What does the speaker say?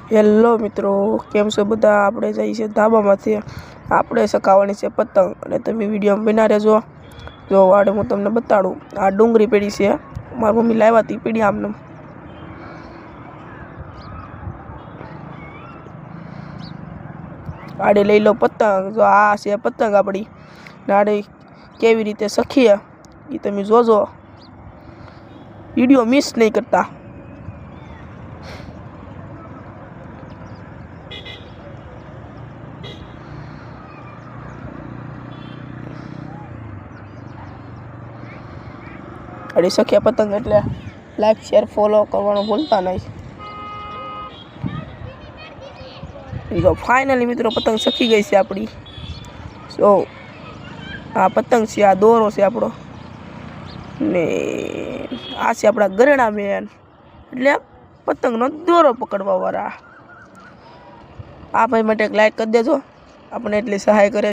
Hello મિત્રો, કેમ છો બધા? આપણે જઈએ છીએ ધાબામાંથી. આપણે સકાવવાની છે પતંગ અને તમે વિડીયોમાં બના રહેજો. જો આડે હું તમને બતાડું. આ ડુંગળી પડી છે, મારી મમ્મી લાવ્યા હતી પડી આમને. આડે લઈ લો પતંગ. જો આ છે પતંગ આપણી. આડે કેવી રીતે સખીએ એ તમે જોજો. વિડીયો મિસ નહીં કરતા. અડી સખ્યા પતંગ એટલે લાઈક શેર ફોલો કરવાનું ભૂલતા નહીં. જો ફાઇનલી મિત્રો પતંગ સખી ગઈ છે આપણી. સો આ પતંગ છે, આ દોરો છે આપણો ને આ છે આપણા ગરણા મેન એટલે પતંગનો દોરો પકડવા વાળા. આ ભાઈ માટે એક લાઈક કરી દેજો, આપણે એટલી સહાય કરે.